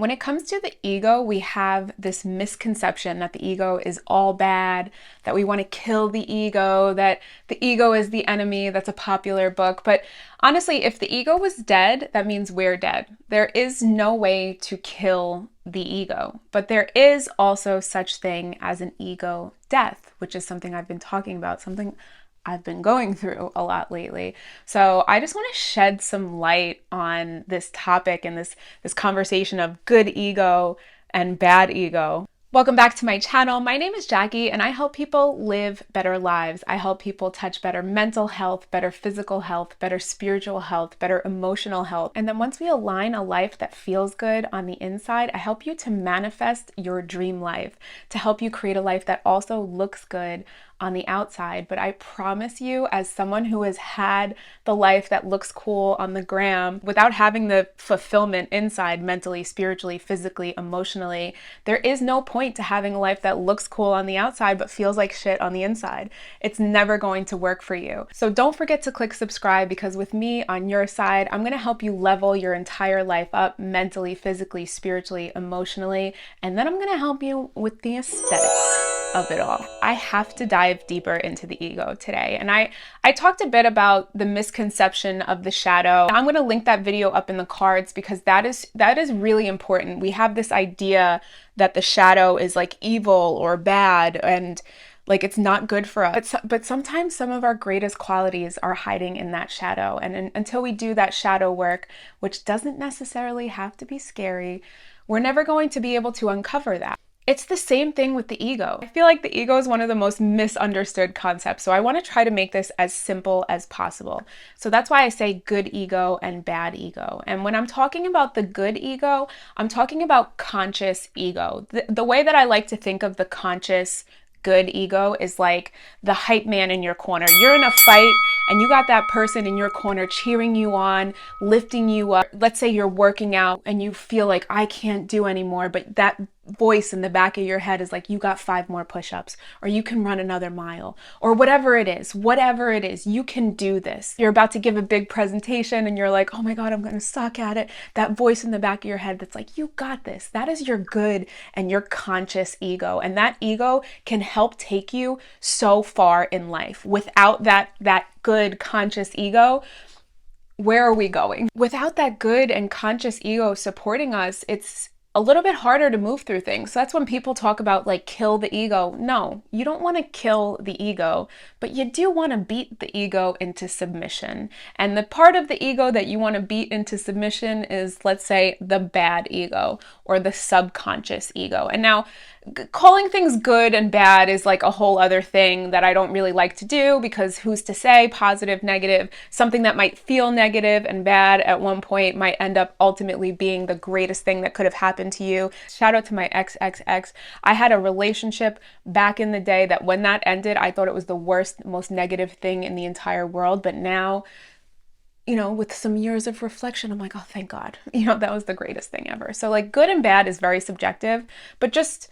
When it comes to the ego, we have this misconception that the ego is all bad, that we want to kill the ego, that the ego is the enemy. That's a popular book. But honestly, if the ego was dead, that means we're dead. There is no way to kill the ego, but there is also such thing as an ego death, which is something I've been talking about, something I've been going through a lot lately. So I just want to shed some light on this topic and this conversation of good ego and bad ego. Welcome back to my channel. My name is Jackie and I help people live better lives. I help people touch better mental health, better physical health, better spiritual health, better emotional health. And then once we align a life that feels good on the inside, I help you to manifest your dream life, to help you create a life that also looks good on the outside. But I promise you, as someone who has had the life that looks cool on the gram without having the fulfillment inside, mentally, spiritually, physically, emotionally, there is no point to having a life that looks cool on the outside but feels like shit on the inside. It's never going to work for you. So don't forget to click subscribe, because with me on your side, I'm going to help you level your entire life up mentally, physically, spiritually, emotionally, and then I'm going to help you with the aesthetics of it all. I have to dive deeper into the ego today. And I talked a bit about the misconception of the shadow. I'm going to link that video up in the cards because that is really important. We have this idea that the shadow is like evil or bad and like it's not good for us. But sometimes some of our greatest qualities are hiding in that shadow. And until we do that shadow work, which doesn't necessarily have to be scary, we're never going to be able to uncover that. It's the same thing with the ego. I feel like the ego is one of the most misunderstood concepts. So I want to try to make this as simple as possible. So that's why I say good ego and bad ego. And when I'm talking about the good ego, I'm talking about conscious ego. The way that I like to think of the conscious good ego is like the hype man in your corner. You're in a fight and you got that person in your corner cheering you on, lifting you up. Let's say you're working out and you feel like I can't do anymore, but that voice in the back of your head is like, you got 5 more push-ups, or you can run another mile, or whatever it is, you can do this. You're about to give a big presentation and you're like, oh my God, I'm going to suck at it. That voice in the back of your head that's like, you got this. That is your good and your conscious ego. And that ego can help take you so far in life. Without that good conscious ego, where are we going? Without that good and conscious ego supporting us, it's a little bit harder to move through things. So that's when people talk about like kill the ego. No, you don't want to kill the ego, but you do want to beat the ego into submission. And the part of the ego that you want to beat into submission is, let's say, the bad ego or the subconscious ego. And now calling things good and bad is like a whole other thing that I don't really like to do, because who's to say positive, negative, something that might feel negative and bad at one point might end up ultimately being the greatest thing that could have happened to you. Shout out to my ex. I had a relationship back in the day that when that ended, I thought it was the worst, most negative thing in the entire world. But now, you know, with some years of reflection, I'm like, oh, thank God, you know, that was the greatest thing ever. So like good and bad is very subjective, but just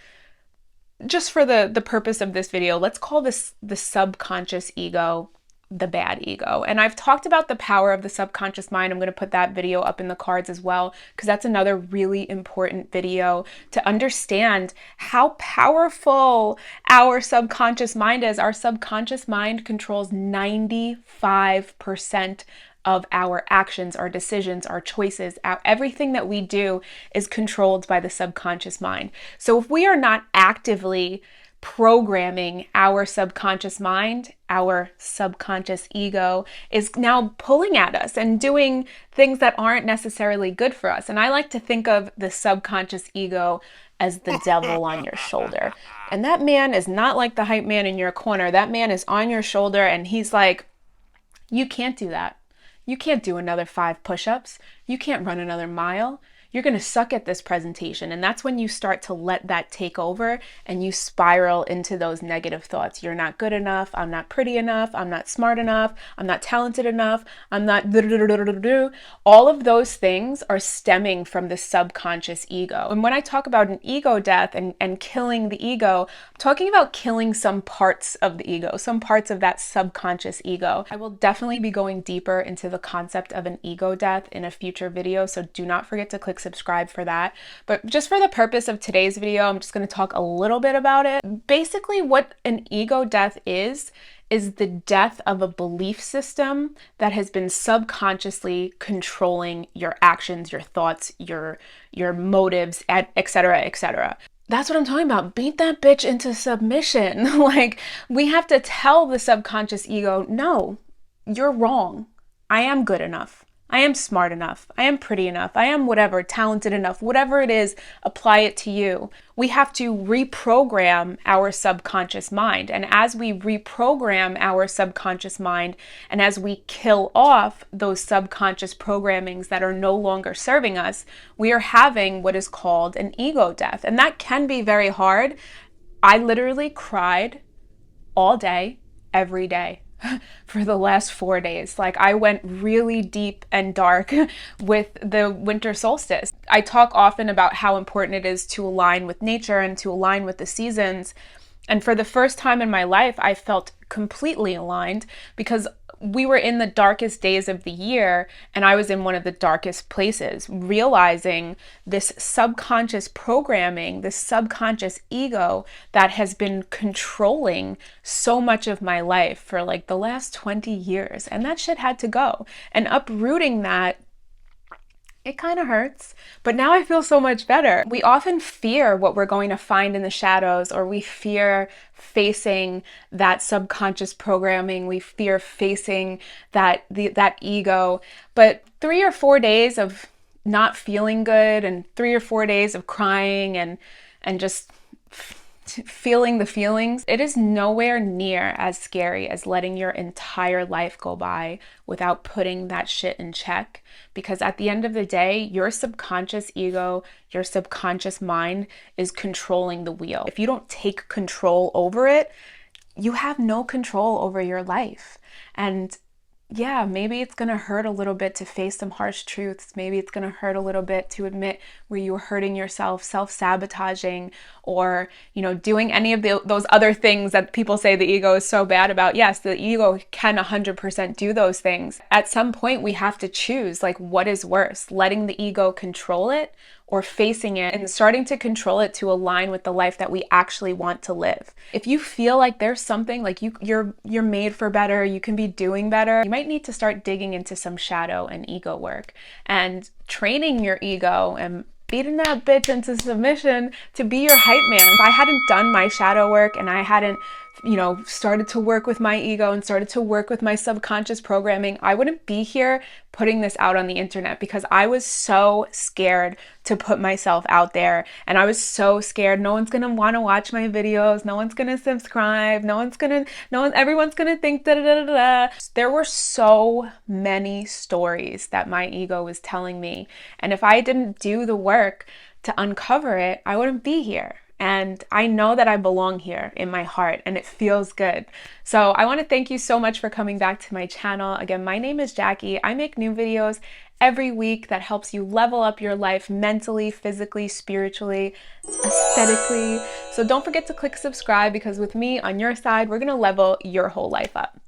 for the purpose of this video, let's call this the subconscious ego, the bad ego. And I've talked about the power of the subconscious mind. I'm going to put that video up in the cards as well, because that's another really important video to understand how powerful our subconscious mind is. Our subconscious mind controls 95% of our actions, our decisions, our choices. Everything that we do is controlled by the subconscious mind. So if we are not actively programming our subconscious mind, our subconscious ego is now pulling at us and doing things that aren't necessarily good for us. And I like to think of the subconscious ego as the devil on your shoulder. And that man is not like the hype man in your corner. That man is on your shoulder and he's like, you can't do that. You can't do another 5 push-ups. You can't run another mile. You're going to suck at this presentation. And that's when you start to let that take over and you spiral into those negative thoughts. You're not good enough. I'm not pretty enough. I'm not smart enough. I'm not talented enough. I'm not. All of those things are stemming from the subconscious ego. And when I talk about an ego death and killing the ego, I'm talking about killing some parts of the ego, some parts of that subconscious ego. I will definitely be going deeper into the concept of an ego death in a future video. So do not forget to click subscribe for that. But just for the purpose of today's video, I'm just going to talk a little bit about it. Basically, what an ego death is the death of a belief system that has been subconsciously controlling your actions, your thoughts, your motives, etc., etc. That's what I'm talking about. Beat that bitch into submission. Like, we have to tell the subconscious ego, no, you're wrong. I am good enough. I am smart enough. I am pretty enough. I am whatever, talented enough. Whatever it is, apply it to you. We have to reprogram our subconscious mind. And as we reprogram our subconscious mind, and as we kill off those subconscious programmings that are no longer serving us, we are having what is called an ego death. And that can be very hard. I literally cried all day, every day. For the last 4 days. Like, I went really deep and dark with the winter solstice. I talk often about how important it is to align with nature and to align with the seasons. And for the first time in my life, I felt completely aligned because we were in the darkest days of the year and I was in one of the darkest places, realizing this subconscious programming, this subconscious ego that has been controlling so much of my life for like the last 20 years. And that shit had to go. And uprooting that, it kind of hurts, but now I feel so much better. We often fear what we're going to find in the shadows, or we fear facing that subconscious programming. We fear facing that ego. But 3 or 4 days of not feeling good and 3 or 4 days of crying and just feeling the feelings, it is nowhere near as scary as letting your entire life go by without putting that shit in check. Because at the end of the day, your subconscious ego, your subconscious mind is controlling the wheel. If you don't take control over it, you have no control over your life. And yeah, maybe it's going to hurt a little bit to face some harsh truths. Maybe it's going to hurt a little bit to admit where you were hurting yourself, self-sabotaging, or, doing any of those other things that people say the ego is so bad about. Yes, the ego can 100% do those things. At some point, we have to choose, like, what is worse, letting the ego control it or facing it and starting to control it to align with the life that we actually want to live. If you feel like there's something, like you're made for better, you can be doing better, you might need to start digging into some shadow and ego work and training your ego and beating that bitch into submission to be your hype man. If I hadn't done my shadow work and I hadn't started to work with my ego and started to work with my subconscious programming, I wouldn't be here putting this out on the internet because I was so scared to put myself out there. And I was so scared. No one's going to want to watch my videos. No one's going to subscribe. Everyone's going to think da da da da da. There were so many stories that my ego was telling me. And if I didn't do the work to uncover it, I wouldn't be here. And I know that I belong here in my heart and it feels good. So I want to thank you so much for coming back to my channel. Again, my name is Jackie. I make new videos every week that helps you level up your life mentally, physically, spiritually, aesthetically. So don't forget to click subscribe because with me on your side, we're going to level your whole life up.